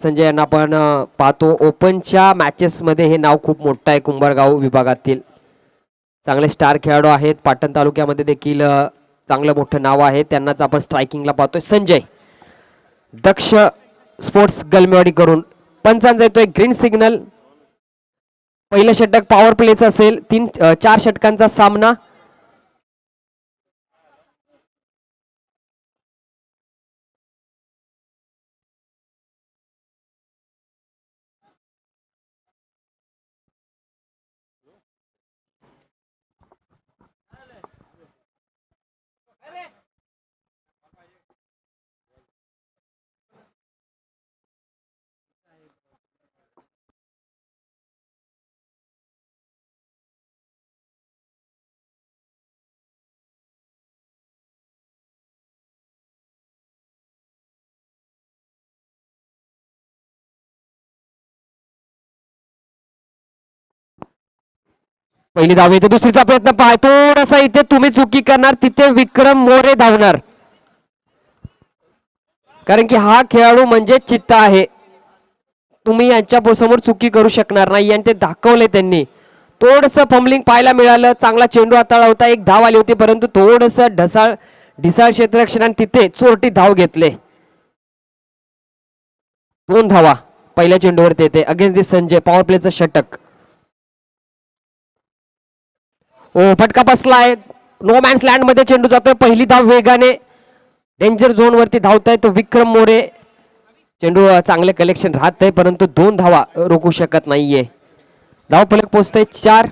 संजय यांना आपण पाहतो ओपनच्या मॅचेसमध्ये हे नाव खूप मोठं आहे. कुंभारगाव विभागातील चांगले स्टार खेळाडू आहेत. पाटण तालुक्यामध्ये देखील चांगलं मोठं नाव आहे. त्यांनाच आपण स्ट्रायकिंगला पाहतोय. संजय दक्ष स्पोर्ट्स गलमेवाडी करून पंचांचा येतोय ग्रीन सिग्नल. पहिलं षटक पॉवर प्लेचं असेल. 4 षटकांचा सामना. पहिली धाव येते. दुसरीचा प्रयत्न पाहाय. थोडासा इथे तुम्ही चुकी करणार तिथे विक्रम मोरे धावणार. कारण की हा खेळाडू म्हणजे चित्ता आहे. तुम्ही यांच्या समोर चुकी करू शकणार नाही आणि ते दाखवले त्यांनी. थोडस फंबलिंग पाहायला मिळालं. चांगला चेंडू हाताळला होता. एक धाव आली होती परंतु थोडस ढिसाळ क्षेत्ररक्षण तिथे चोरटी धाव घेतले. 2 धावा पहिल्या चेंडूवरती येते. अगेन्स्ट दी संजय पॉवर प्लेचं षटक. ओ फटका बसलाय. नो मॅन्स लँड मध्ये चेंडू जातोय. पहिली धाव वेगाने डेंजर झोन वरती धावताय तो विक्रम मोरे. चेंडू चांगले कलेक्शन राहत आहे परंतु 2 धावा रोखू शकत नाहीये. धाव फलक पोहोचतोय 4.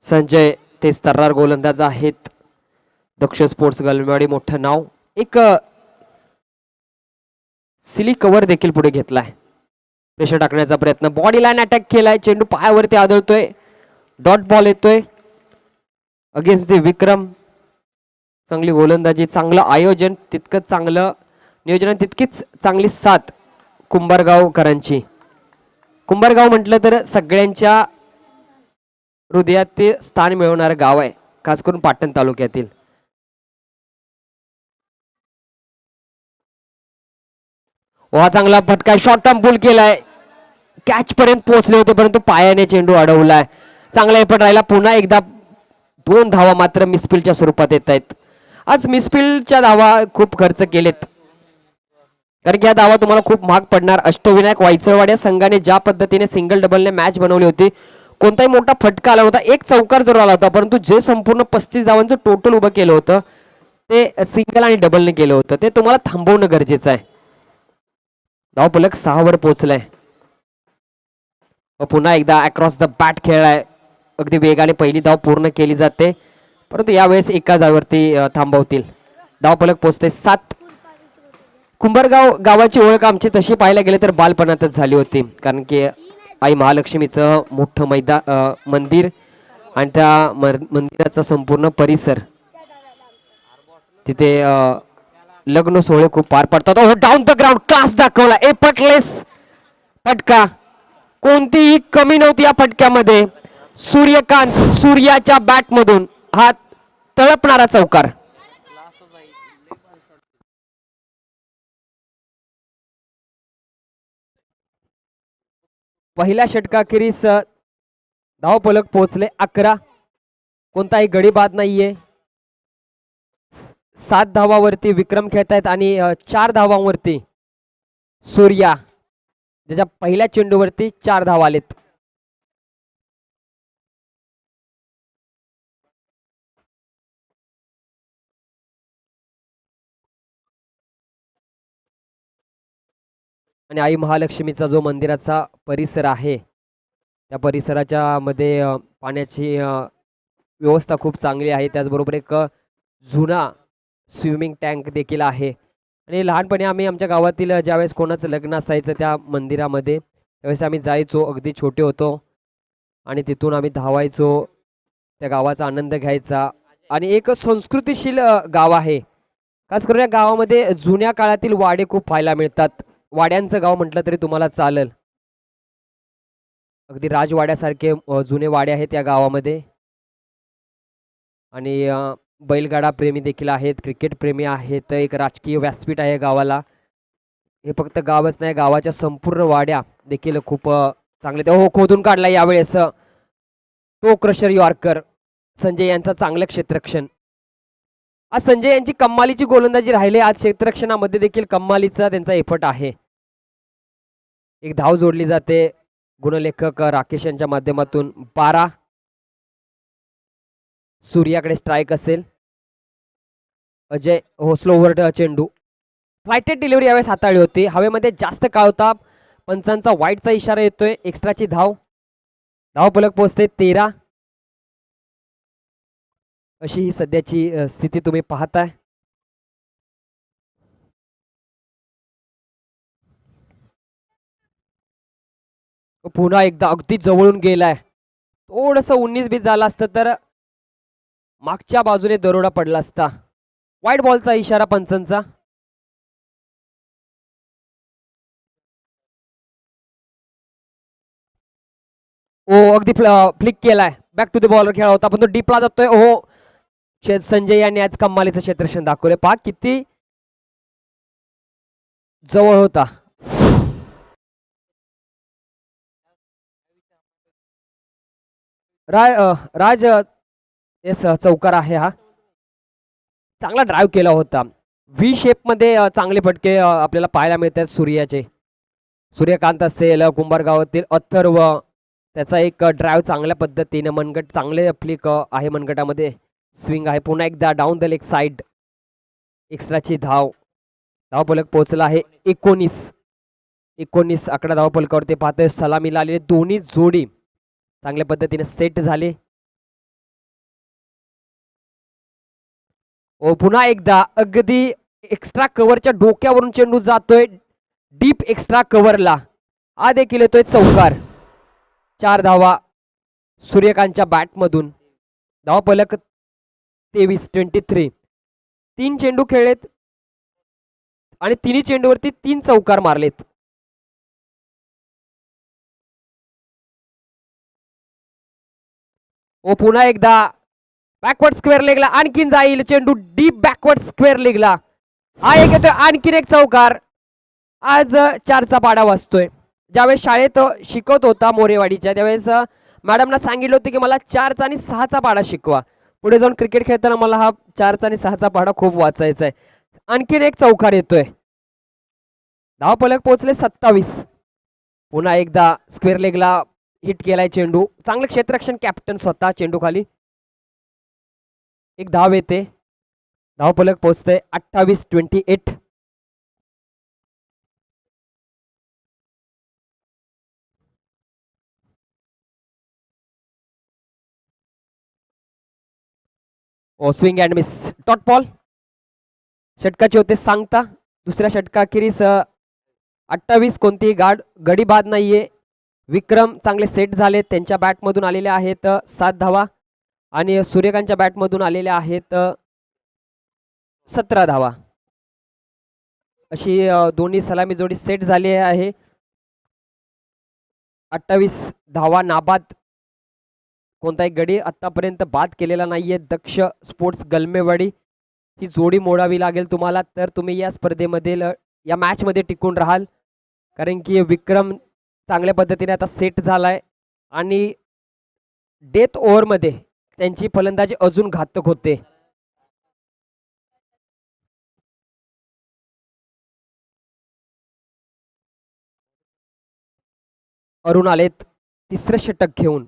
संजय ते तर्रार गोलंदाज आहेत. दक्ष स्पोर्ट्स गलमेवाडी मोठं नाव. एक सिली कव्हर देखील पुढे घेतलाय. प्रेशर टाकण्याचा प्रयत्न. बॉडी लाईन अटॅक केलाय. चेंडू पायावरती आदळतोय. डॉट बॉल येतोय अगेन्स्ट दी विक्रम. चांगली गोलंदाजी, चांगलं आयोजन, तितकंच चांगलं नियोजन, तितकीच चांगली साथ कुंभारगावकरांची. कुंभारगाव म्हटलं तर सगळ्यांच्या हृदयात ते स्थान मिळवणारं गाव आहे, खास करून पाटण तालुक्यातील. वा चांगला फटका. शॉर्ट टर्म पुल केलाय. कॅच पर्यंत पोहोचले होते परंतु पायाने चेंडू अडवलाय. चांगला एफर्ट राहिला. पुन्हा एकदा 2 धावा मात्र मिसफिल्डच्या स्वरूपात येत आहेत. आज मिसफिल्डच्या धावा खूप खर्च केलेत कारण की या धावा तुम्हाला खूप महाग पडणार. अष्टविनायक वायचळवाड या संघाने ज्या पद्धतीने सिंगल डबलने मॅच बनवली होती, कोणताही मोठा फटका आला होता. एक चौकार जरूर आला होता परंतु जे संपूर्ण 35 धावांचं टोटल उभं केलं होतं ते सिंगल आणि डबलने केलं होतं. ते तुम्हाला थांबवणं गरजेचं आहे. धाव फलक 6 वर पोहोचलाय. पुन्हा एकदा अक्रॉस द बॅट खेळलाय. अगदी वेगाने पहिली धाव पूर्ण केली जाते परंतु यावेळेस एका धाववरती थांबवतील. धाव फलक पोहोचते 7. कुंभारगाव गावाची ओळख आमची तशी पाहायला गेले तर बालपणातच झाली होती कारण की आई महालक्ष्मीचं मोठं मंदिर आणि त्या मंदिराचा संपूर्ण परिसर, तिथे लग्न सोहळे खूप पार पडतात. डाऊन द ग्राउंड क्लास दाखवला. एफर्टलेस फटका, कोणतीही कमी नव्हती या फटक्यामध्ये. सूर्यकांत सूर्याच्या बॅट मधून हा तळपणारा चौकार. पहिल्या षटकाखेरीस धाव फलक पोहोचले 11. कोणताही गडी बाद नाहीये. 7 धावावरती विक्रम खेळतायत आणि 4 धावांवरती सूर्या, ज्याच्या पहिल्या चेंडूवरती 4 धावा आलेत. आणि आई महालक्ष्मीचा जो मंदिराचा परिसर आहे त्या परिसराच्या मध्ये पाण्याची व्यवस्था खूप चांगली आहे. त्याचबरोबर एक जुना स्विमिंग टँक देखील आहे. आणि लहानपणी आम्ही आमच्या गावातील ज्यावेळेस कोणाचं लग्न असायचं त्या मंदिरामध्ये त्यावेळेस आम्ही जायचो. अगदी छोटे होतो आणि तिथून आम्ही धावायचो. त्या गावाचा आनंद घ्यायचा. आणि एक संस्कृतीशील गाव आहे. खास करून या गावामध्ये जुन्या काळातील वाडे खूप पाहायला मिळतात. वाड्यांचं गाव म्हटलं तरी तुम्हाला चालेल. अगदी राजवाड्यासारखे जुने वाडे आहेत या गावामध्ये. आणि बैलगाडा प्रेमी देखील आहेत, क्रिकेट प्रेमी आहेत, एक राजकीय व्यासपीठ आहे गावाला. हे फक्त गावच नाही, गावाच्या संपूर्ण वाड्या देखील खूप चांगले हो खोदून काढला यावेळेस तो क्रशर यॉर्कर संजय यांचा चांगलं क्षेत्ररक्षण. आज संजय यांची कम्मालीची गोलंदाजी राहिली, आज क्षेत्ररक्षणामध्ये देखील कम्मालीचा त्यांचा एफर्ट आहे. एक धाव जोडली जाते गुणलेखक राकेश यांच्या माध्यमातून. 12 सूर्याकडे स्ट्राईक असेल. अजय हो स्लोवर चेंडू फ्लायटेड डिलिव्हरी यावेळेस हाताळली होती. हवेमध्ये जास्त काळ होता, पंचांचा वाईटचा इशारा येतोय. एक्स्ट्राची धाव, धावफलक पोहोचते 13. अशी ही सध्याची स्थिती तुम्ही पाहताय. पुन्हा एकदा अगदी जवळून गेलाय. थोडस 19-20 झालं असतं तर मागच्या बाजूने दरोडा पडला असता. व्हाईट बॉलचा इशारा पंचांचा. ओ अगदी फ्लिक केलाय. बॅक टू द बॉलर खेळा होता पण तो डीपला जातोय. हो संजय यांनी आज कमालीचं क्षेत्ररक्षण दाखवले. पहा किती जवळ होता. राज येस चौकार आहे हा. चांगला ड्राईव्ह केला होता. व्ही शेप मध्ये चांगले फटके आपल्याला पाहायला मिळतात सूर्याचे. सूर्यकांत असेल, कुंभारगावातील अथर्व, त्याचा एक ड्राईव्ह चांगल्या पद्धतीने मनगट चांगले फ्लिक आहे मनगटामध्ये. स्विंग आहे. पुन्हा एकदा डाऊन द लेग साइड. एक्स्ट्राची धाव. धावफलक पोहोचला आहे 19 आकडा धावफलकावरती पाहतोय. सलामीला आलेले दोन्ही जोडी चांगल्या पद्धतीने सेट झाले. ओ पुन्हा एकदा अगदी एक्स्ट्रा कव्हरच्या डोक्यावरून चेंडू जातोय डीप एक्स्ट्रा कव्हरला. हा देखील येतोय चौकार. 4 धावा सूर्यकांतच्या बॅटमधून. धावफलक 23. 3 चेंडू खेळलेत आणि तिन्ही चेंडूवरती 3 चौकार मारलेत. ओ पुन्हा एकदा बॅकवर्ड स्क्वेअर लेगला आणखीन जाईल चेंडू डीप बॅकवर्ड स्क्वेअर लेगला. हा एक येतोय आणखीन एक चौकार. आज 4चा पाडा वाजतोय. ज्यावेळेस शाळेत शिकवत होता मोरेवाडीच्या त्यावेळेस मॅडमना सांगितलं होतं की मला 4चा आणि 6चा पाडा शिकवा. पुढे जाऊन क्रिकेट खेळताना मला हा 4चा आणि 6चा पाडा खूप वाचायचा आहे. आणखीन एक चौकार येतोय. धावफलक पोहोचले 27. पुन्हा एकदा स्क्वेअर लेगला हिट केलाय चेंडू. चांगलं क्षेत्ररक्षण कॅप्टन स्वतः चेंडू खाली. एक धाव येते. धावफलक पोहोचतंय 28. Oh swing and miss dot ball. षटकाचे होते सांगता. दुसऱ्या षटकाखेरीस 28 कोणतीही गडी बाद नाहीये. विक्रम चांगले सेट झाले. त्यांच्या बॅटमधून आलेले आहेत 7 धावा आणि सूर्यकांतच्या बॅटमधून आलेल्या आहेत 17 धावा. अशी दोन्ही सलामी जोडी सेट झाली आहे. 28 धावा नाबाद. कोणताही गडी आतापर्यंत बाद केलेला नाहीये. दक्ष स्पोर्ट्स गलमेवाडी ही जोडी मोडावी लागेल तुम्हाला तर तुम्ही या स्पर्धेमधील या मॅच मध्ये टिकून राहाल. कारण की विक्रम चांगल्या पद्धतीने आता सेट झालाय आणि डेथ ओव्हर मध्ये त्यांची फलंदाजी अजून घातक होते. अरुण आलेत 3रं षटक घेऊन.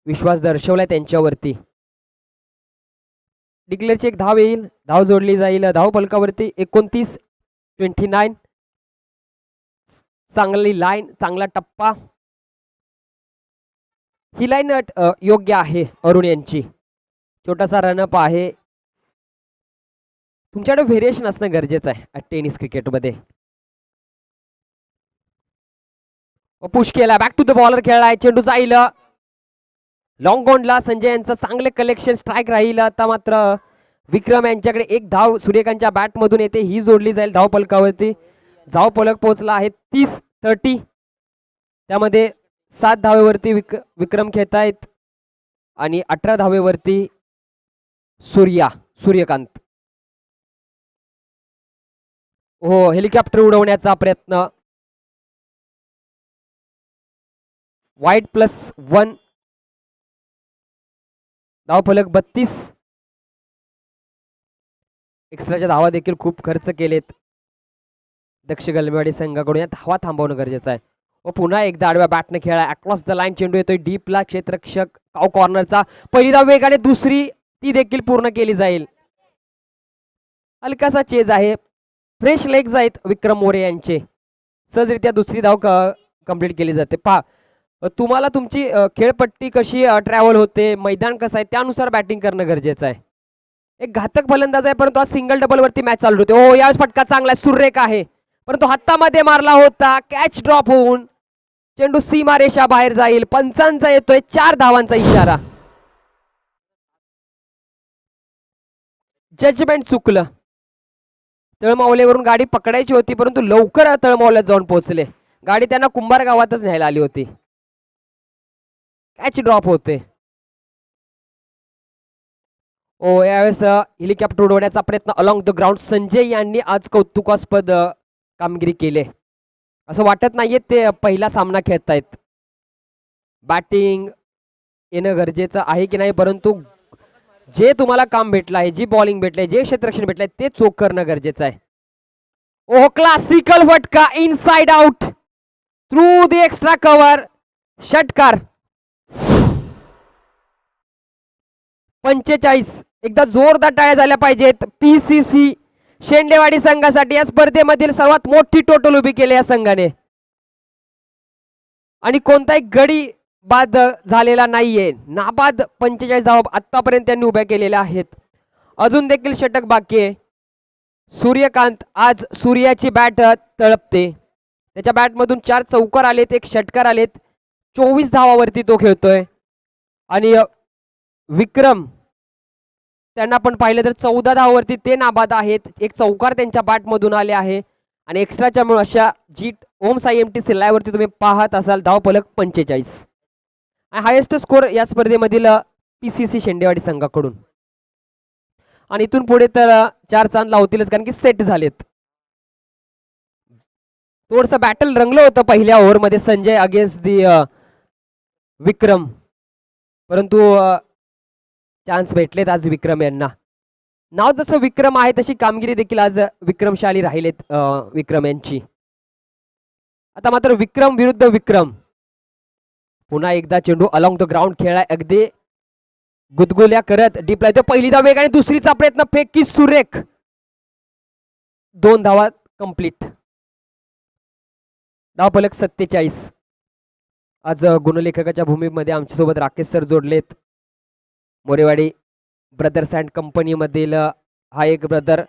विश्वास दर्शवलाय त्यांच्यावरती. डिक्लेअरची एक धाव येईल. धाव जोडली जाईल. धाव फलकावरती 29. चांगली लाईन, चांगला टप्पा. ही लाईन योग्य आहे अरुण यांची. छोटासा रनअप आहे. तुमच्याकडे व्हेरिएशन असणं गरजेचं आहे टेनिस क्रिकेटमध्ये. पुश केला. बॅक टू द बॉलर खेळलाय. चेंडू जाईल लॉंग बॉन्डला. संजय यांचं चांगले कलेक्शन स्ट्राईक राहील. आता मात्र विक्रम यांच्याकडे एक धाव सूर्यकांतच्या बॅटमधून येते. ही जोडली जाईल धाव फलकावरती. धाव फलक पोहोचला आहे 30. त्यामध्ये 7 धावेवरती विक्रम खेळतायत आणि 18 धावेवरती सूर्यकांत. हो, हेलिकॉप्टर उडवण्याचा प्रयत्न. वाईट +1. धावफलक 32. एक्स्ट्राच्या धावा देखील खूप खर्च केलेत दक्ष गलमेवाडी संघाकडून. या धावा थांबवणं गरजेचं आहे. व पुन्हा एकदा आडव्या बॅटने खेळा. अक्रॉस द लाईन चेंडू येतोय डीपला. क्षेत्ररक्षक कॉर्नरचा पहिली धाव वेगाने, दुसरी ती देखील पूर्ण केली जाईल. हलकासा चेज आहे. फ्रेश लेग्स आहेत विक्रम मोरे यांचे. सहजरित्या दुसरी धाव कंप्लीट केली जाते. पहा तुम्हाला तुमची खेळपट्टी कशी ट्रॅव्हल होते, मैदान कसं आहे त्यानुसार बॅटिंग करणं गरजेचं आहे. एक घातक फलंदाज आहे परंतु आज सिंगल डबल वरती मॅच चालू होते. ओ यावेळेस फटका चांगला आहे, सुरेख आहे परंतु हातामध्ये मारला होता. कॅच ड्रॉप होऊन चेंडू सीमारेषा बाहेर जाईल. पंचांचा येतोय 4 धावांचा इशारा. जजमेंट चुकलं. तळमावलेवरून गाडी पकडायची होती परंतु लवकर तळमावल्यात जाऊन पोहोचले. गाडी त्यांना कुंभार गावातच न्यायला आली होती. कॅच ड्रॉप होते. ओ यावेळेस हेलिकॉप्टर उडवण्याचा प्रयत्न अलॉंग द ग्राउंड. संजय यांनी आज कौतुकास्पद कामगिरी केली. असं वाटत नाहीये ते पहिला सामना खेळतायत. बॅटिंग येणं गरजेचं आहे की नाही, परंतु जे तुम्हाला काम भेटलं आहे, जी बॉलिंग भेटलंय, जे क्षेत्ररक्षण भेटलंय ते चोख करणं गरजेचं आहे. ओह क्लासिकल फटका inside out through the extra cover. षटकार. 45. एकदा जोरदार टाळ्या झाल्या पाहिजेत PCC शेंडेवाडी संघासाठी. या स्पर्धेमधील सर्वात मोठी टोटल उभी केली या संघाने आणि कोणताही गडी बाद झालेला नाहीये. नाबाद 45 धावा आतापर्यंत त्यांनी उभ्या केलेल्या आहेत. अजून देखील षटक बाकी आहे. सूर्यकांत आज सूर्याची बॅट तळपते. त्याच्या बॅटमधून 4 चौकार आलेत, 1 षटकार आलेत. 24 धावावरती तो खेळतोय. आणि विक्रम त्यांना पण पाहिलं तर 14 धावावरती ते नाबाद आहेत. 1 चौकार त्यांच्या बॅटमधून आले आहे आणि एक्स्ट्राच्या मुळे अशा जी ओम साई MT सिल्लावरती तुम्ही पाहत असाल धावफलक 45. हायेस्ट स्कोर या स्पर्धेमधील PCC शेंडेवाडी संघाकडून. आणि इथून पुढे तर 4 चांद लावतीलच कारण की सेट झालेत. थोडस बॅटल रंगलं होतं पहिल्या ओव्हरमध्ये संजय अगेन्स्ट दी विक्रम, परंतु चान्स भेटलेत आज विक्रम यांना. नाव जसं विक्रम आहे तशी कामगिरी देखील आज विक्रमशाली राहिलेत विक्रम यांची. आता मात्र विक्रम विरुद्ध विक्रम. पुन्हा एकदा चेंडू अलॉंग द ग्राउंड खेळाय. अगदी गुदगुल्या करत डीपला येतो. पहिली धाव वेगाने, दुसरीचा प्रयत्न फेकी सुरेख. 2 धावा कंप्लीट. धावफलक 47. आज गुणलेखकाच्या भूमीमध्ये आमच्यासोबत राकेश सर जोडलेत. मोरेवाडी ब्रदर्स अँड कंपनी मधील हा एक brother.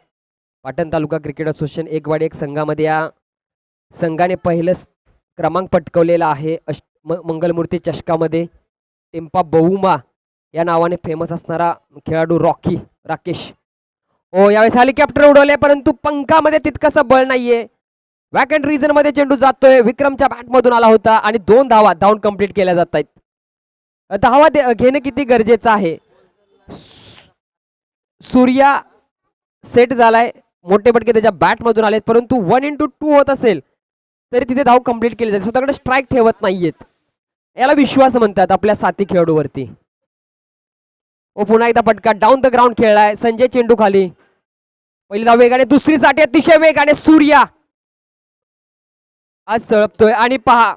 Patan taluka cricket association एकवाडी एक संघामध्ये या संघाने पहिलं क्रमांक पटकवलेला आहे. मंगलमूर्ती चषकामध्ये. टेम्पा बहुमा या नावाने फेमस असणारा खेळाडू राकेश. ओ यावेळेस हेलिकॉप्टर उडवले परंतु पंखामध्ये तितकंसं बळ नाहीये. वॅकंट रिजन मध्ये चेंडू जातोय. विक्रमच्या बॅटमधून आला होता आणि 2 धावा धावून कंप्लीट केल्या जात आहेत. धावा घेणं किती गरजेचं आहे. सूर्या सेट झालाय. मोठे फटके त्याच्या बॅटमधून आलेत परंतु 1-2 होत असेल तरी तिथे धाव कंप्लीट केली जाते. स्वतःकडे स्ट्राईक ठेवत नाहीयेत. याला विश्वास म्हणतात आपल्या साथी खेळाडूवरती. ओ पुन्हा एकदा फटका डाऊन द ग्राउंड खेळलाय. संजय चेंडू खाली. पहिली धाव वेगाने, दुसरी साठी अतिशय वेगाने सूर्या आज तळपतोय. आणि पहा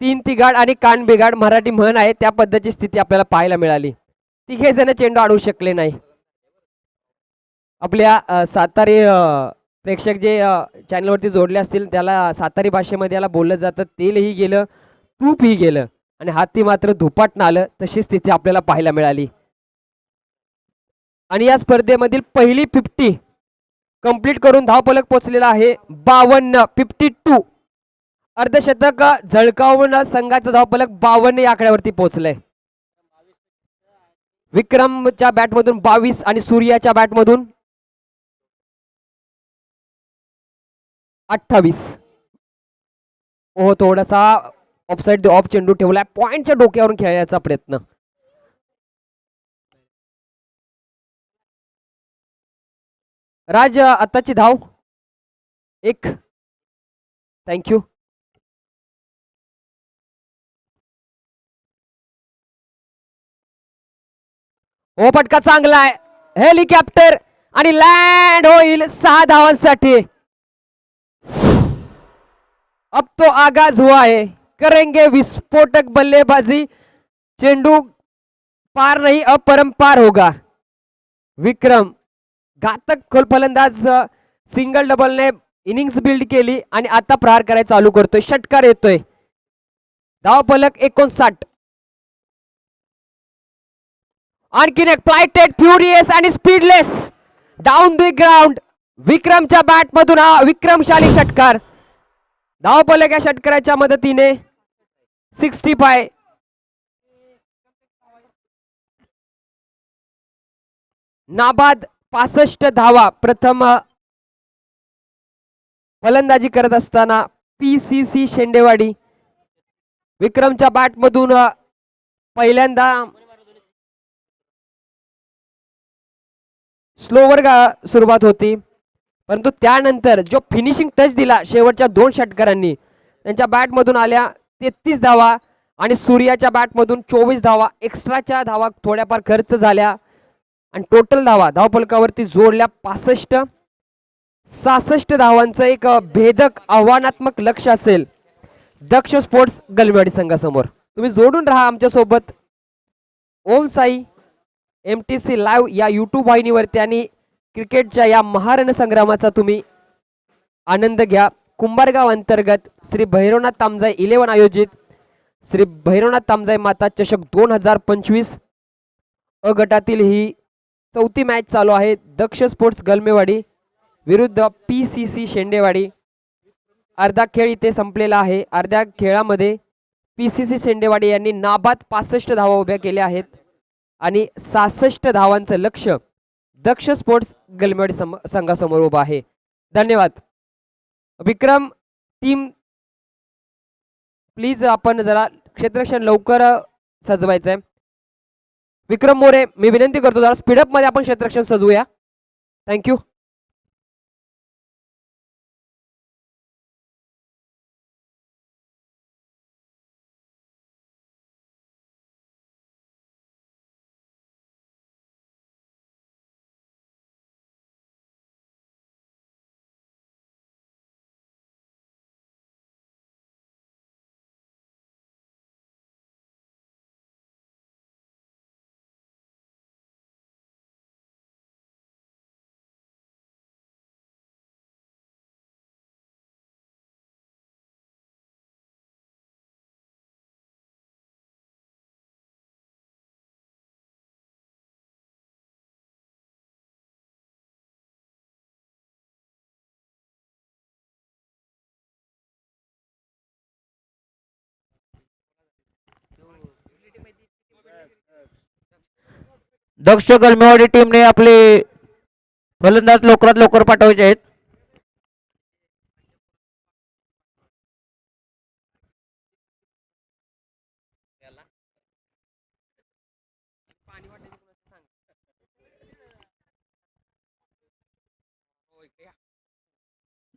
3 तिघाड आणि कान बिघाड मराठी म्हण आहे त्या पद्धतीची स्थिती आपल्याला पाहायला मिळाली. तिघे जण चेंडू अडवू शकले नाही. आपल्या सातारी प्रेक्षक जे चॅनलवरती जोडले असतील त्याला सातारी भाषेमध्ये याला बोललं जातं तेलही गेलं तूपही गेलं आणि हाती मात्र धुपाटणं आलं. तशी स्थिती आपल्याला पाहायला मिळाली. आणि या स्पर्धेमधील पहिली 50 कंप्लीट करून धावफलक पोहोचलेला आहे 52. अर्धशतक झळकावून संघाचा धावफलक 52 या आकड्यावरती पोहोचलाय. विक्रमच्या बॅटमधून 22 आणि सूर्याच्या बॅटमधून 28. ओह थोडासा ऑफसाइड ऑफ चेंडू ठेवलाय. पॉइंटच्या डोक्यावरून खेळण्याचा प्रयत्न. राज आत्ताची धाव 1. थँक्यू. हो फटका चांगला आहे. हेलिकॉप्टर आणि लँड होईल 6 धावांसाठी. अब तो आगाज हुआ है, करेंगे विस्फोटक बल्लेबाजी. चेंडू पार नहीं अपरंपार होगा. विक्रम घातक फलंदाज सिंगल डबलने इनिंग्स बिल्ड केली आणि आता प्रहार करायला चालू करतोय. षटकार येतोय. धावफलक 59. आणखीन एक फ्लायटेड फ्युरियस आणि स्पीडलेस डाऊन द ग्राउंड. विक्रमच्या बॅट मधून हा विक्रमशाली षटकार. धावफलक या षटकाराच्या मदतीने 65. नाबाद 65 धावा. प्रथम फलंदाजी करत असताना PCC शेंडेवाडी. विक्रमच्या बॅट मधून पहिल्यांदा स्लोवर सुरुवात होती, परंतु त्यानंतर जो फिनिशिंग टच दिला शेवटच्या 2 षटकारांनी, त्यांच्या बॅट मधून आल्या 33 धावा आणि सूर्याच्या बॅट मधून 24 धावा. एक्स्ट्राच्या धावा थोड्याफार खर्च झाल्या आणि टोटल धावा धावफलकावरती जोडल्या 65. 66 धावांचं एक भेदक आव्हानात्मक लक्ष असेल दक्ष स्पोर्ट्स गलमेवाडी संघासमोर. तुम्ही जोडून राहा आमच्या सोबत. ओम साई MTC लाईव्ह या यूट्यूब वाहिनीवरती आणि क्रिकेटच्या या महारण संग्रामाचा तुम्ही आनंद घ्या. कुंभारगाव अंतर्गत श्री भैरवनाथ तामजाई 11 आयोजित श्री भैरवनाथ तामजाई माता चषक 2025 अ गटातील ही 4थी मॅच चालू आहे. दक्ष स्पोर्ट्स गलमेवाडी विरुद्ध PCC शेंडेवाडी. अर्धा खेळ इथे संपलेला आहे. अर्ध्या खेळामध्ये PCC शेंडेवाडी यांनी नाबाद 65 धावा उभ्या केल्या आहेत आणि 66 धावांचं लक्ष दक्ष स्पोर्ट्स गलमेवाडी संघासमोर उभा आहे. धन्यवाद. विक्रम टीम प्लीज आपण जरा क्षेत्ररक्षण लवकर सजवायचंय. विक्रम मोरे मी विनंती करतो जरा स्पीडअप मध्ये आपण क्षेत्ररक्षण सजवूया. थँक्यू. दक्ष गलमेवाडी टीमने आपले फलंदाज लवकरात लवकर पाठवायचे आहेत.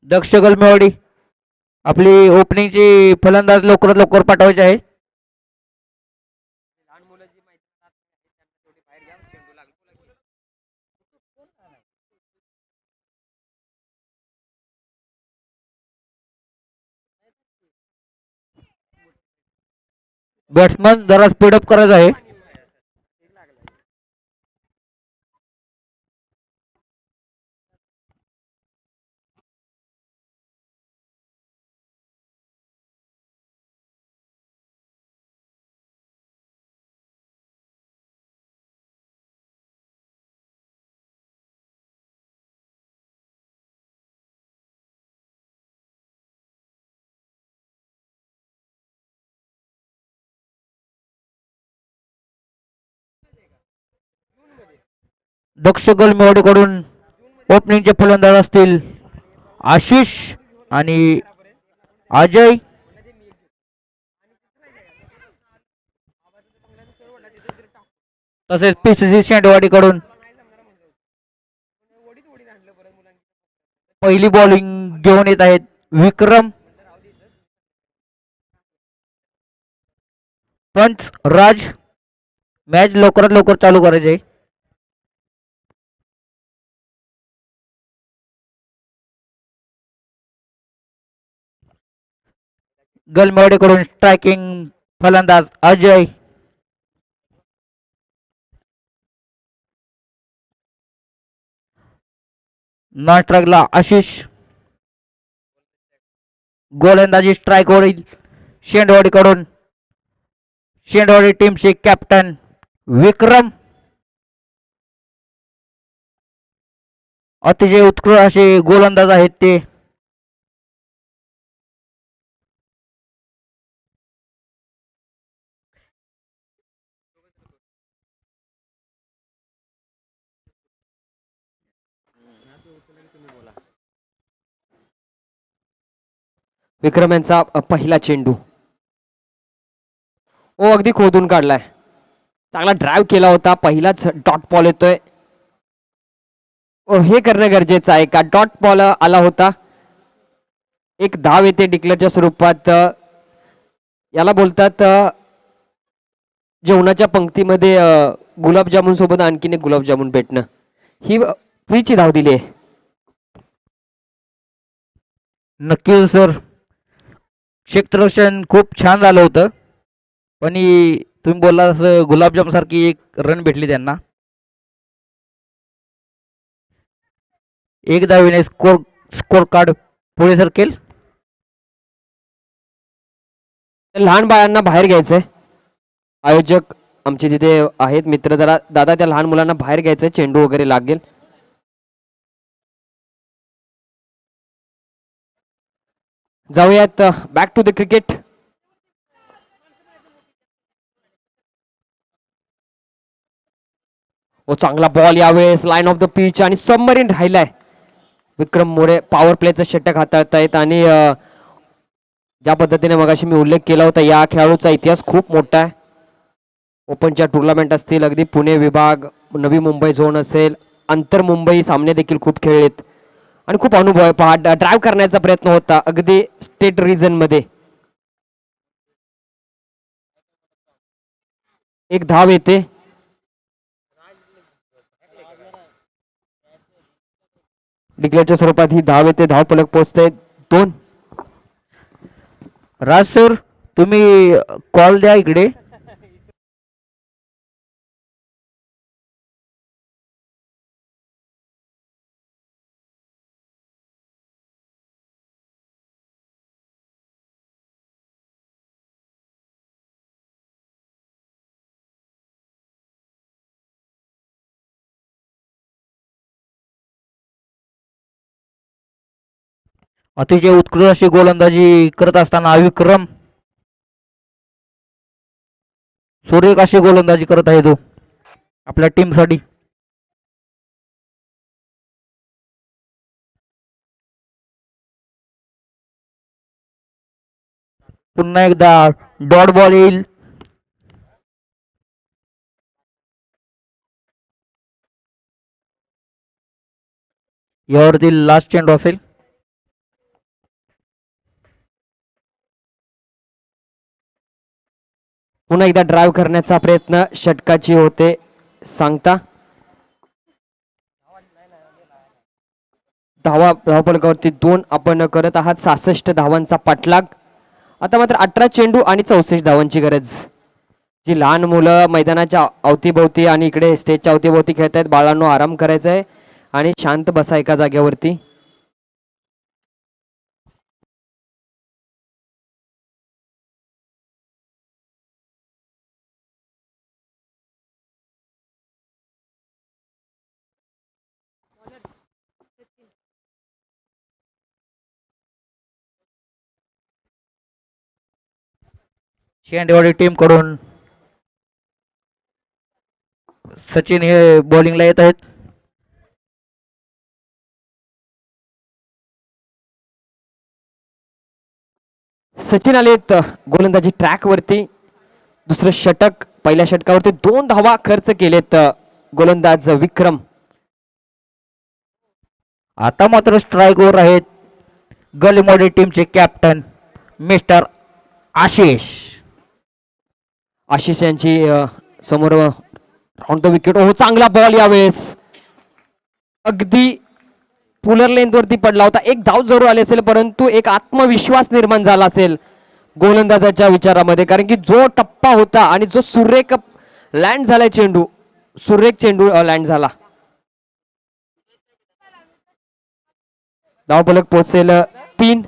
दक्ष गलमेवाडी आपली ओपनिंगची फलंदाज लवकरात लवकर पाठवायचे आहे. बॅट्समन जरा स्पीडअप करायचं आहे. दक्ष गलमेवाडीकडून ओपनिंगचे फलंदाज असतील आशिष आणि अजय. तसेच PCC शेंडेवाडीकडून पहिली बॉलिंग घेऊन येत आहेत विक्रम. पंच राज, मॅच लवकरात लवकर चालू करायची आहे. गलमेवाडीकडून स्ट्रायकिंग फलंदाज अजय. नॉन स्ट्राईकला आशिष. गोलंदाजी स्ट्राईक होईल शेंडवाडीकडून. शेंडवाडी टीमचे कॅप्टन विक्रम. अतिशय उत्कृष्ट असे गोलंदाज आहेत ते. विक्रम यांचा पहिला चेंडू ओ अगदी खोदून काढलाय. चांगला ड्राईव्ह केला होता. पहिलाच डॉट बॉल येतोय. हे करणं गरजेचं आहे का डॉट बॉल आला होता. एक धाव येते डिक्लेअरच्या स्वरूपात. याला बोलतात जेवणाच्या पंक्तीमध्ये गुलाबजामुन सोबत आणखीन एक गुलाबजामुन भेटणं. ही फ्रीची धाव दिली आहे. नक्कीच सर, क्षेत्ररक्षण खूप छान झालं होतं, पण तुम्ही बोलला तसं गुलाबजाम सारखी एक रन भेटली त्यांना. एक धावेने स्कोर कार्ड पुढे सरकेल. लहान बाळांना बाहेर घ्यायचंय. आयोजक आमचे तिथे आहेत मित्र, जरा दादा त्या लहान मुलांना बाहेर घ्यायचंय. चेंडू वगैरे लागेल. जाऊयात बॅक टू द क्रिकेट. ओ चांगला बॉल यावेळेस लाईन ऑफ द पिच आणि सबमरीन राहिलाय. विक्रम मोरे पॉवर प्लेचं षटक हाताळतायत आणि ज्या पद्धतीने मगाशी मी उल्लेख केला होता, या खेळाडूचा इतिहास खूप मोठा आहे. ओपनच्या टुर्नामेंट असतील, अगदी पुणे विभाग, नवी मुंबई झोन असेल, आंतर मुंबई सामने देखील खूप खेळलेत आणि खूप अनुभव आहे. पहा ड्राईव्ह करण्याचा प्रयत्न होता अगदी स्टेट रिजन मध्ये. एक धाव येते. डिक्लेअरच्या स्वरूपात ही धाव येते. धाव फलक पोहोचते 2. राज सर, तुम्ही कॉल द्या इकडे. अतिशय उत्कृष्ट अशी गोलंदाजी करत असताना विक्रम सुरेख अशी गोलंदाजी करत आहे तो आपल्या टीमसाठी. पुन्हा एकदा डॉट बॉल येईल. यावरती लास्ट चेंडू असेल. पुन्हा एकदा ड्राईव्ह करण्याचा प्रयत्न षटकाची होते सांगता. धावफलकावरती 2 आपण करत आहात. 66 धावांचा पाठलाग. आता मात्र 18 चेंडू आणि 64 धावांची गरज. जी लहान मुलं मैदानाच्या अवतीभोवती आणि इकडे स्टेजच्या अवतीभोवती खेळत आहेत, बाळांनो आराम करायचा आहे आणि शांत बसा एका जागेवरती. शेंडेवाडी टीम कडून सचिन हे बॉलिंगला येत आहेत. सचिन आलेत गोलंदाजी ट्रॅक वरती. दुसरं षटक. पहिल्या षटकावरती 2 धावा खर्च केलेत गोलंदाज विक्रम. आता मात्र स्ट्राईकवर आहेत गलमोडी टीमचे कॅप्टन मिस्टर आशिष. आशिष यांची समोर ऑन द विकेट. हो, चांगला बॉल यावेळेस अगदी पुलर लेंथ वरती पडला होता. एक धाव जरूर आली असेल, परंतु एक आत्मविश्वास निर्माण झाला असेल गोलंदाजाच्या विचारामध्ये, कारण की जो टप्पा होता आणि जो सुरेख लँड झालाय चेंडू, सुरेख चेंडू लँड झाला. धावफलक पोहोचेल 3.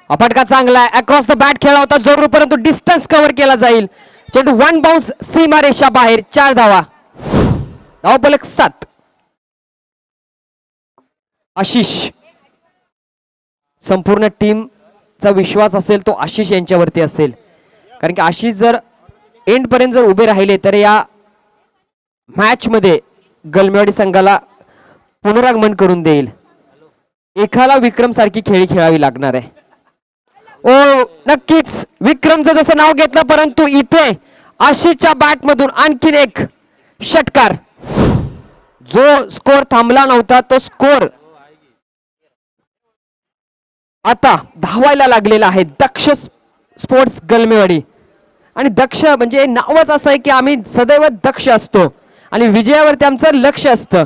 फटका चांगला आहे, अक्रॉस द बॅट खेळला होता जरूर, परंतु डिस्टन्स कव्हर केला जाईल. चेंडू 1 बाउन्स सीमा रेषा बाहेर. 4 धावा. धावफलक 7. आशिष, संपूर्ण टीमचा विश्वास असेल तो आशिष यांच्यावरती असेल, कारण की आशिष जर एंड पर्यंत जर उभे राहिले तर या मॅच मध्ये गलमेवाडी संघाला पुनरागमन करून देईल. एकाला विक्रम सारखी खेळी खेळावी लागणार आहे. ओ नक्कीच विक्रमचं जसं नाव घेतलं, परंतु इथे आशिषच्या बॅट मधून आणखीन एक षटकार. जो स्कोर थांबला नव्हता तो स्कोर आता धावायला लागलेला आहे. दक्ष स्पोर्ट्स गलमेवाडी. आणि दक्ष म्हणजे नावच असं आहे की आम्ही सदैव दक्ष असतो आणि विजयावरती आमचं लक्ष असतं.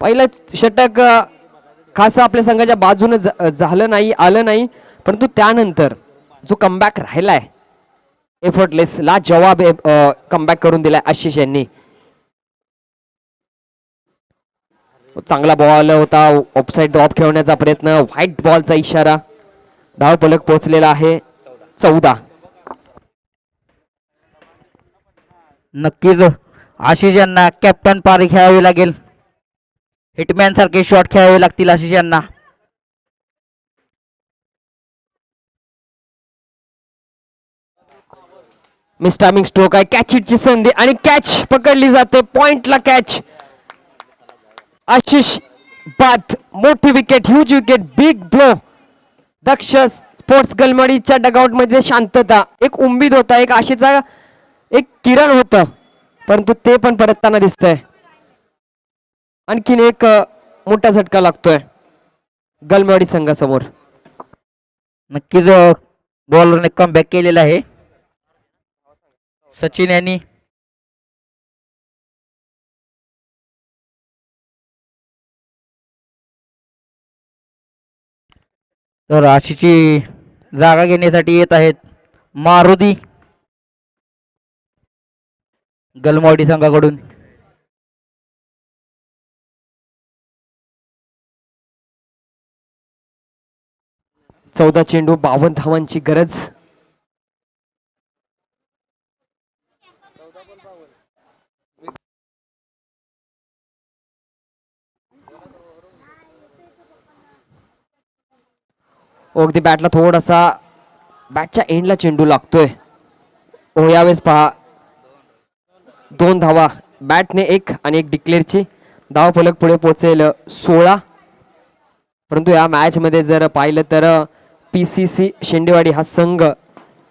पहिलं षटक खास आपल्या संघाच्या बाजूने झालं नाही, आलं नाही, परंतु त्यानंतर जो कमबॅक राहिलाय एफर्टलेस ला जवाब कमबॅक करून दिलाय आशिष यांनी. चांगला बॉल होता, ऑफसाईड ड्रॉप खेळण्याचा प्रयत्न, व्हाईट बॉलचा इशारा. धावफलक पोहोचलेला आहे 14. नक्कीच आशिष यांना कॅप्टन पारी खेळावी लागेल. हिटमॅन सारखे शॉट खेळावे लागतील आशिष यांना. मिस्टामिंग स्ट्रोक आहे, कॅच हिटची संधी आणि कॅच पकडली जाते. पॉइंटला कॅच. आशिष बाद. मोठी wicket, huge wicket, big blow. Daksh sports गलमेवाडीच्या डगआउट मध्ये शांतता, एक उम्मीद होता, एक आशेचा एक किरण होतं, परंतु ते पण परतताना दिसतंय. आणखीन एक मोठा झटका लागतोय गलमेवाडी संघासमोर. नक्कीच बॉलरने कमबॅक केलेला आहे सचिन यांनी. तर आशिषची जागा घेण्यासाठी येत आहेत मारुती गलमेवाडी संघाकडून. चौदा चेंडू 52 धावांची गरज. अगदी बॅटला थोडासा बॅटच्या एंडला चेंडू लागतोय. ओ यावेळेस पहा 2 धावा, बॅटने 1 आणि 1 डिक्लेअरची. धावफलक पुढे पोहोचेल 16. परंतु या मॅच मध्ये जर पाहिलं तर PCC शेंडेवाडी हा संघ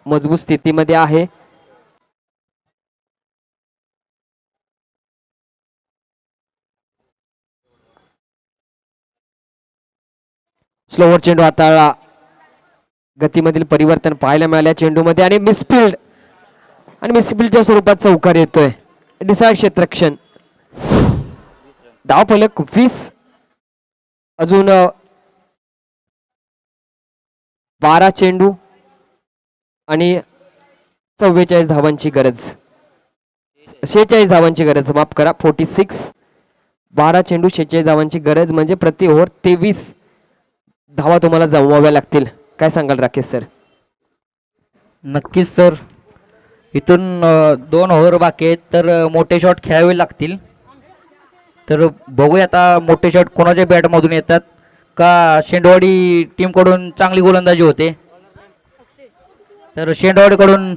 मजबूत स्थितीमध्ये आहे. स्लोवर चेंडू हाताळला, गतीमधील परिवर्तन पाहायला मिळाल्या चेंडूमध्ये आणि मिसफिल्ड, आणि मिसफिल्डच्या स्वरूपात चौकार येतोय. डिसाइड क्षेत्ररक्षण. धावफलक 20. अजून 12 चेंडू आणि 44 धावांची गरज. 46 धावांची गरज, माफ करा, 46. 12 चेंडू 46 धावांची गरज, म्हणजे प्रति ओव्हर 23 धावा तुम्हाला जमवाव्या लागतील. काय सांगाल राकेश सर? नक्कीच सर, इथून 2 ओव्हर बाकी आहेत, तर मोठे शॉट खेळावे लागतील. तर बघूया आता मोठे शॉट कोणाच्या बॅटमधून येतात का शेंडवाडी टीमकडून चांगली गोलंदाजी होते. तर शेंडवाडीकडून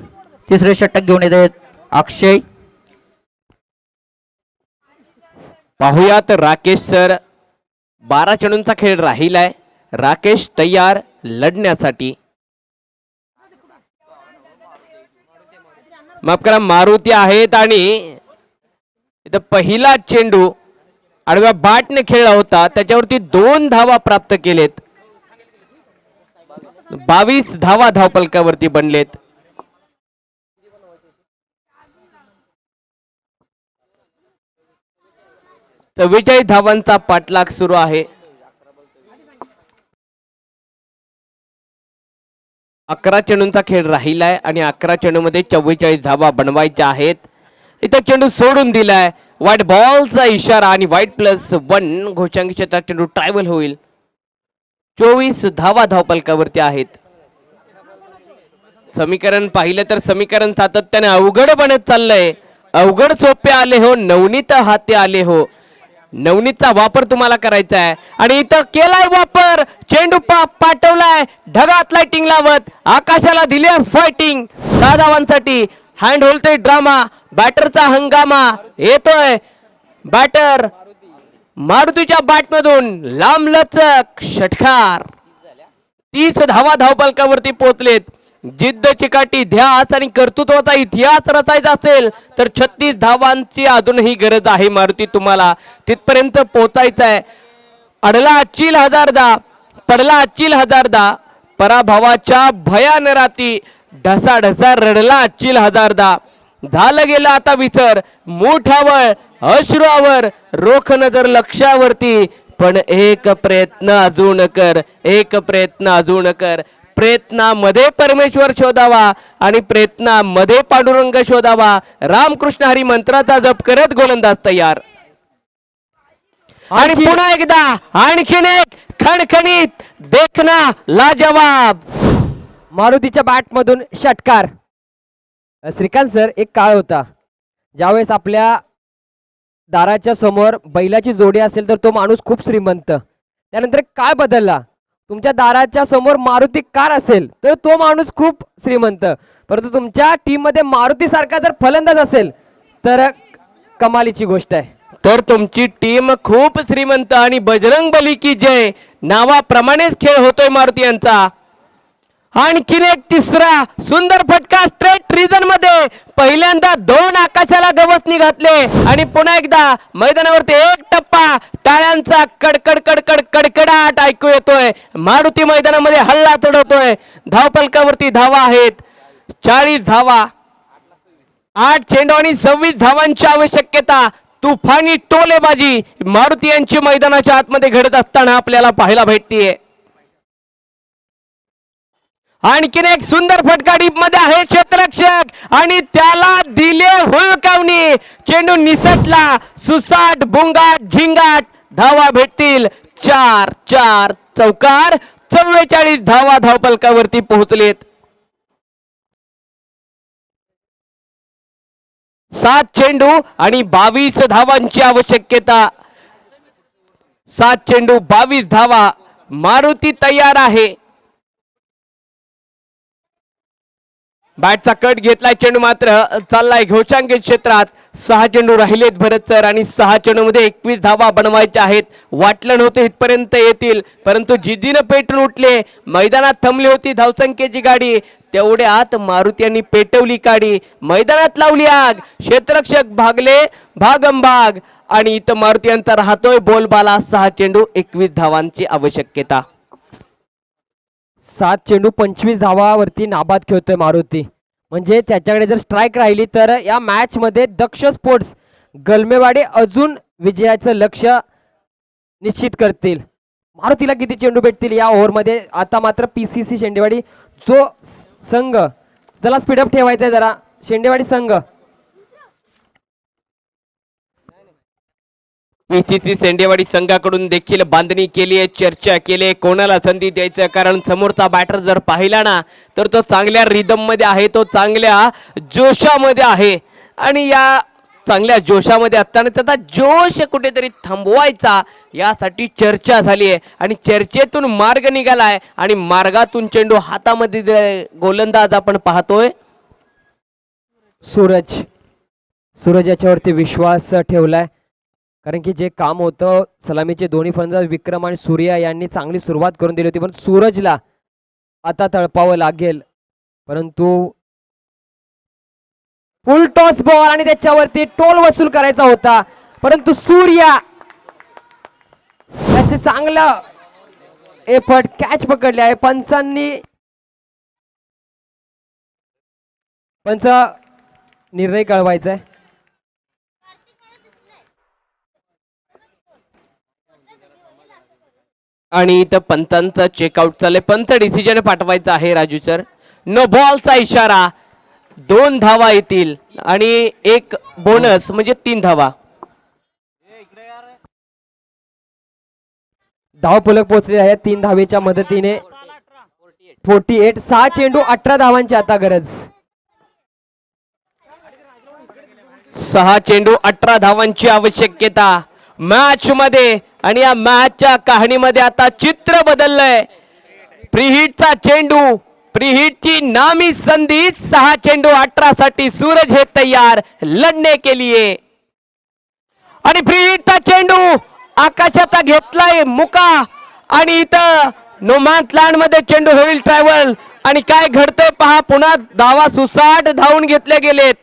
तिसरे षटक घेऊन येत आहेत अक्षय. पाहुयात राकेश सर. 12 चेंडूंचा खेळ राहिलाय. राकेश तयार लढण्यासाठी. माफ करा मारुती आहेत आणि इथं पहिला चेंडू आडव्या बॅटने खेळला होता त्याच्यावरती 2 धावा प्राप्त केलेत. 22 धावा धावपलकावरती बनलेत. तर 44 धावांचा पाठलाग सुरू आहे. 11 चेंडूंचा खेळ राहिलाय आणि 11 चेंडूमध्ये 44 धावा बनवायच्या आहेत. इथं चेंडू सोडून दिलाय. व्हाईट बॉलचा इशारा आणि व्हाईट +1 घोषांकी क्षेत्रात चेंडू ट्रायबल होईल. 24 धावा धावपलकावरती आहेत. समीकरण पाहिलं तर समीकरण सातत्याने अवघड बनत चाललंय. अवघड सोपे आले हो, नवनीत हाती आले हो. नवनीतचा वापर तुम्हाला करायचा आहे आणि इथं केलाय वापर. चेंडू पाठवलाय ढगात लाइटिंग लावत, आकाशाला दिली फायटिंग. 6 धावांसाठी हँड होलतोय ड्रामा. बॅटरचा हंगामा येतोय. बॅटर मारुतीच्या बॅटमधून लांबलचक षटकार. 30 धावा धावपलकावरती पोहोचलेत. जिद्द चिकाटी ध्यास आणि कर्तृत्वाचा इतिहास रचायचा असेल तर 36 धावांची अजूनही गरज आहे. मारुती तुम्हाला तिथपर्यंत पोहोचायचं आहे. अडला चिल हजारदा, पडला चिल हजारदा. पराभवाच्या भयान राती ढसाढसा रडला चिल हजारदा. झालं गेलं आता विसर, मोठावर अश्रूवर, रोख नजर लक्ष्यावरती. पण एक प्रयत्न अजून कर, एक प्रयत्न अजून कर. प्रयत्नामध्ये परमेश्वर शोधावा आणि प्रयत्नामध्ये पांडुरंग शोधावा. रामकृष्ण हरी मंत्राचा जप करत गोलंदाज तयार. आणि पुन्हा एकदा आणखीन एक खणखणीत देखना लाजवाब. मारुतीच्या बॅटमधून षटकार. श्रीकांत सर, एक काळ होता ज्यावेळेस आपल्या दाराच्या समोर बैलाची जोडी असेल तर तो माणूस खूप श्रीमंत. त्यानंतर काळ बदलला. तुमच्या दाराच्या समोर मारुती कार असेल तर तो माणूस खूप श्रीमंत. परंतु तुमच्या टीम मध्ये मारुती सारखा जर फलंदाज असेल तर कमालीची गोष्ट आहे. तर तुमची टीम खूप श्रीमंत आणि बजरंग बली की जय नावाप्रमाणेच खेळ होतोय मारुती यांचा. आणखीन एक तिसरा सुंदर फटका स्ट्रेट रिजन मध्ये. पहिल्यांदा 2 आकाशाला गवसणी घातले आणि पुन्हा एकदा मैदानावरती एक टप्पा टाळ्यांचा कडकड कडकड कडकडाट ऐकू येतोय. मारुती मैदानामध्ये हल्ला चढवतोय. धावपलकावरती धावा आहेत 40 धावा. 8 चेंडू आणि 26 धावांची आवश्यकता. तुफानी टोलेबाजी मारुती यांची मैदानाच्या आतमध्ये घडत असताना आपल्याला पाहायला भेटतीये. आणखीन एक सुंदर फटका डीप मध्ये आहे क्षेत्ररक्षक आणि त्याला दिले हुलकावणी. चेंडू निसटला. सुसाट बुंगाट झिंगाट. धावा भेटतील 4 चौकार. 44 धावा धावपलकावरती पोहोचलेत. 7 चेंडू आणि 22 धावांची आवश्यकता. 7 चेंडू 22 धावा. मारुती तयार आहे. बॅटचा कट घेतलाय. चेंडू मात्र चाललाय घोषांकित क्षेत्रात. 6 चेंडू राहिलेत भरत सर आणि 6 चेंडू मध्ये 21 धावा बनवायच्या आहेत. वाटलं नव्हतं इथपर्यंत येतील परंतु जिद्दीनं पेटून उठले. मैदानात थांबली होती धावसंख्येची गाडी. तेवढ्या आत मारुती यांनी पेटवली काडी. मैदानात लावली आग. क्षेत्ररक्षक भागले भागंभाग आणि इथं मारुती यांचा राहतोय बोलबाला. 6 चेंडू 21 धावांची आवश्यकता. 7 चेंडू 25 धावावरती नाबाद खेळतोय मारुती. म्हणजे त्याच्याकडे जर स्ट्राईक राहिली तर या मॅच मध्ये दक्ष स्पोर्ट्स गलमेवाडी अजून विजयाचं लक्ष निश्चित करतील. मारुतीला किती चेंडू भेटतील या ओव्हरमध्ये. आता मात्र PCC शेंडेवाडी जो संघ, त्याला स्पीडअप ठेवायचा आहे जरा. शेंडेवाडी संघ PCC शेंडेवाडी संघाकडून देखील बांधणी केली आहे. चर्चा केली आहे कोणाला संधी द्यायचं. कारण समोरचा बॅटर जर पाहिला ना तर तो चांगल्या रिदम मध्ये आहे. तो चांगल्या जोशामध्ये आहे आणि या चांगल्या जोशामध्ये असताना त्याचा जोश कुठेतरी थांबवायचा यासाठी चर्चा झाली आहे आणि चर्चेतून मार्ग निघालाय आणि मार्गातून चेंडू हातामध्ये गोलंदाज आपण पाहतोय. सूरज याच्यावरती विश्वास ठेवलाय. कारण की जे काम होतं सलामीचे दोन्ही फलंदाज विक्रम आणि सूर्या यांनी चांगली सुरुवात करून दिली होती. पण सूरजला आता तळपावं लागेल. परंतु फुल टॉस बॉल आणि त्याच्यावरती टोल वसूल करायचा होता, परंतु सूर्या त्याचे चांगला एफर्ट कॅच पकडले आहे. पंच निर्णय कळवायचा आहे. आणि इथं पंतांचा चेकआउट चाललंय. पंत डिसिजन पाठवायचा आहे राजू सर. नो बॉलचा इशारा. 2 धावा येतील आणि एक बोनस म्हणजे 3 धावा. धावफलक पोहोचले आहे 3 धावेच्या मदतीने. 48. 6 चेंडू 18 धावांची आता गरज. 6 चेंडू 18 धावांची आवश्यकता मॅच मध्ये. आणि या मॅचच्या कहाणीमध्ये आता चित्र बदललंय. प्रीहिटचा चेंडू, प्रीहिटची नामी संधी. 6 चेंडू 18 साठी सूरज हे तयार लढणे के लिए. आणि प्रीहिटचा चेंडू आकाशात घेतलाय मुका आणि इथं नोमॅन्स लँड मध्ये चेंडू होईल ट्रॅव्हल. आणि काय घडतंय पहा. पुन्हा धावा सुसाट धावून घेतले गेलेत.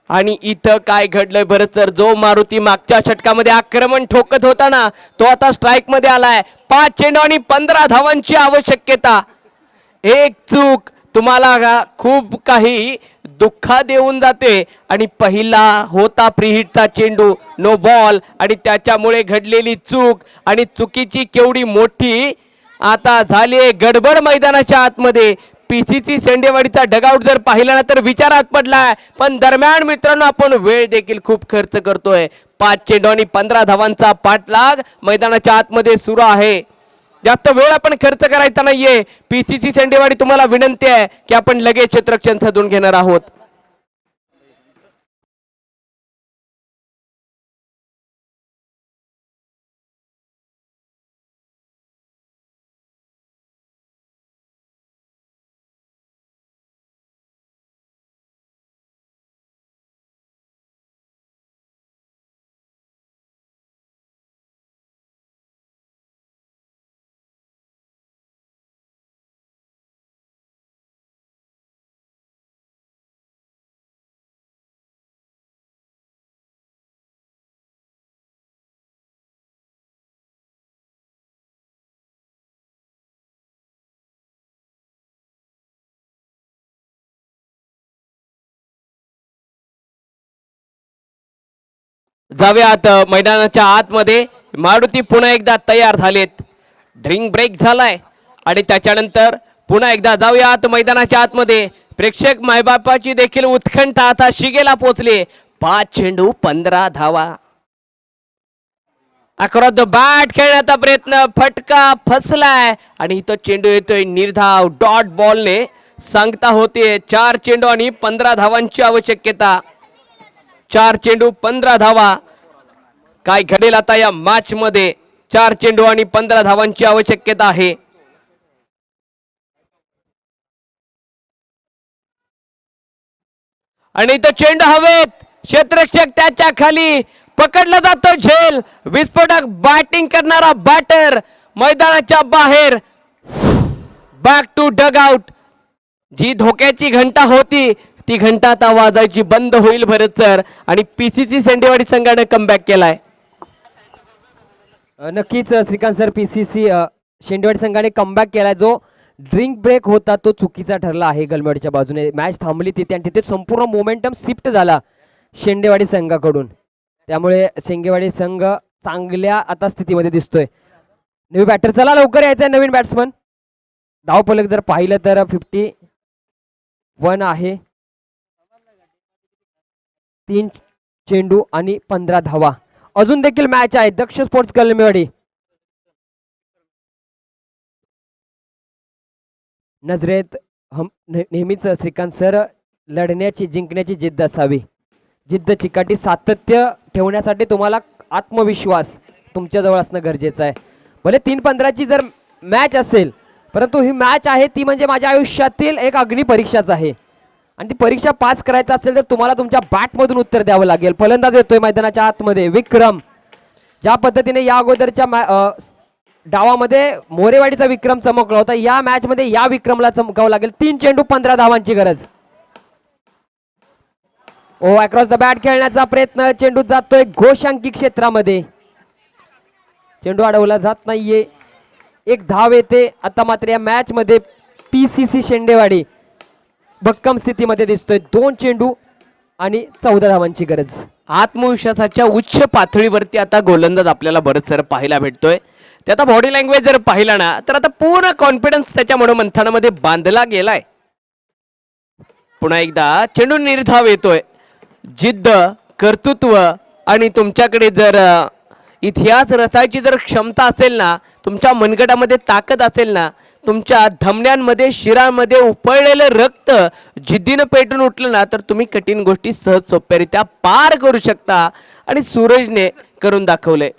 आणि इथं काय घडलंय बरं तर. जो मारुती मागच्या षटकामध्ये आक्रमण ठोकत होता ना, तो आता स्ट्राईक मध्ये आलाय. 5 चेंडू आणि 15 धावांची आवश्यकता. एक चूक तुम्हाला खूप काही दुःखा देऊन जाते. आणि पहिला होता प्रीहिटचा चेंडू, नो बॉल, आणि त्याच्यामुळे घडलेली चूक. आणि चुकीची केवढी मोठी आता झाली आहे गडबड मैदानाच्या आतमध्ये. पीसीसी सेंडेवाडीचा डगआउट जर पाहिला ना तर विचारात पडलाय. पण दरम्यान मित्रांनो आपण वेळ देखील खूप खर्च करतोय. 5 चेंडू आणि 15 धावांचा पाठलाग मैदानाच्या आतमध्ये सुरू आहे. जास्त वेळ आपण खर्च करायचा नाहीये. पीसीसी सेंडेवाडी तुम्हाला विनंती आहे की आपण लगेच क्षेत्ररक्षण साधून घेणार आहोत. जाऊयात मैदानाच्या आतमध्ये. मारुती पुन्हा एकदा तयार झालेत. ड्रिंक ब्रेक झालाय आणि त्याच्यानंतर पुन्हा एकदा जाऊयात मैदानाच्या आतमध्ये. प्रेक्षक मायबापाची देखील उत्कंठा आता शिगेला पोहोचली. 5 चेंडू 15 धावा. अक्रॉस द बॅट खेळण्याचा प्रयत्न, फटका फसलाय आणि तो चेंडू येतोय निर्धाव डॉट बॉलने. सांगता होते 4 चेंडू आणि 15 धावांची आवश्यकता. 4 चेंडू 15 धावा. काय घडेल आता या मॅच मध्ये. 4 चेंडू आणि 15 धावांची आवश्यकता आहे. आणि तो चेंडू हवेत. क्षेत्ररक्षक त्याच्या खाली. पकडला जातो झेल. विस्फोटक बॅटिंग करणारा बॅटर मैदानाच्या बाहेर. Back to dugout. जी धोक्याची घंटा होती ती घंटा आता वाजायची बंद होईल भरत सर. आणि पीसीसी सेंडेवाडी संघाने कमबॅक केलाय. नक्कीच श्रीकांत सर, पीसीसी शेंडेवाडी संघाने कमबॅक केलाय. जो ड्रिंक ब्रेक होता तो चुकीचा ठरला आहे गलमेवाडीच्या बाजूने. मॅच थांबली तिथे आणि तिथे संपूर्ण मोमेंटम शिफ्ट झाला शेंडेवाडी संघाकडून. त्यामुळे शेंगेवाडी संघ चांगल्या आता स्थितीमध्ये दिसतोय. नवीन बॅटर चला लवकर यायचंय. नवीन बॅट्समन. धावफलक जर पाहिलं तर 51 आहे. 3 चेंडू आणि 15 धावा. अजून देखील मॅच आहे. दक्ष स्पोर्ट्स कलमेवाडी. नजरेत नेहमीच श्रीकांत सर लढण्याची जिंकण्याची जिद्द असावी. जिद्द चिकाटी सातत्य ठेवण्यासाठी तुम्हाला आत्मविश्वास तुमच्याजवळ असणं गरजेचं आहे. भले 3-15ची जर मॅच असेल परंतु ही मॅच आहे ती म्हणजे माझ्या आयुष्यातील एक अग्नी परीक्षाच आहे. आणि ती परीक्षा पास करायचं असेल तर तुम्हाला तुमच्या बॅटमधून उत्तर द्यावं लागेल. फलंदाज येतोय मैदानाच्या आतमध्ये विक्रम. ज्या पद्धतीने या अगोदरच्या डावामध्ये मोरेवाडीचा विक्रम चमकला होता, या मॅच मध्ये या विक्रमला चमकावं लागेल. 3 चेंडू 15 धावांची गरज. ओ अक्रॉस द बॅट खेळण्याचा प्रयत्न, चेंडू जातोय घोषांकी क्षेत्रामध्ये, चेंडू अडवला जात नाहीये. एक धाव येते. आता मात्र या मॅच मध्ये PCC शेंडेवाडी भक्कम स्थितीमध्ये दिसतोय. 2 चेंडू आणि 14 धावांची गरज. आत्मविश्वासाच्या उच्च पातळीवरती आता गोलंदाज आपल्याला बरंच सारं पाहायला भेटतोय. ते आता बॉडी लँग्वेज जर पाहिला ना तर आता पूर्ण कॉन्फिडन्स त्याच्या मनोमंथनामध्ये बांधला गेलाय. पुन्हा एकदा चेंडू निर्धाव येतोय. जिद्द, कर्तृत्व आणि तुमच्याकडे जर इतिहास रचायची जर क्षमता असेल ना, तुमच्या मनगटामध्ये ताकद असेल ना, तुमच्या धमन्यांमध्ये शिरामध्ये उपळलेलं रक्त जिद्दीनं पेटून उठलं ना, तर तुम्ही कठीण गोष्टी सहज सोप्यारित्या पार करू शकता. आणि सूरजने करून दाखवले.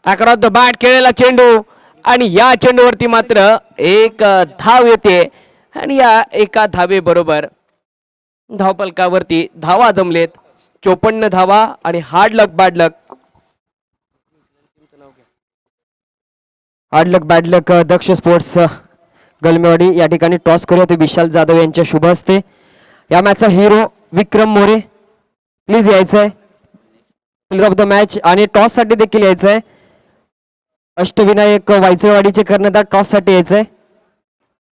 अक्रॉस द बॅट खेळलेला चेंडू आणि या चेंडूवरती मात्र एक धाव येते. आणि या एका धावेबरोबर धावपलकावरती धावा जमलेत 54 धावा. आणि हार्ड लक बॅड लक. हार्ड लक बॅड लक दक्ष स्पोर्ट्स गलमेवाडी या ठिकाणी टॉस करूया ते विशाल जाधव यांच्या शुभ हस्ते. या मॅचचा हिरो विक्रम मोरे प्लीज यायचंय. प्लेयर ऑफ द मॅच आणि टॉस साठी देखील यायचंय. अष्टविनायक वायचेवाडीचे कर्णधार टॉस साठी यायचंय.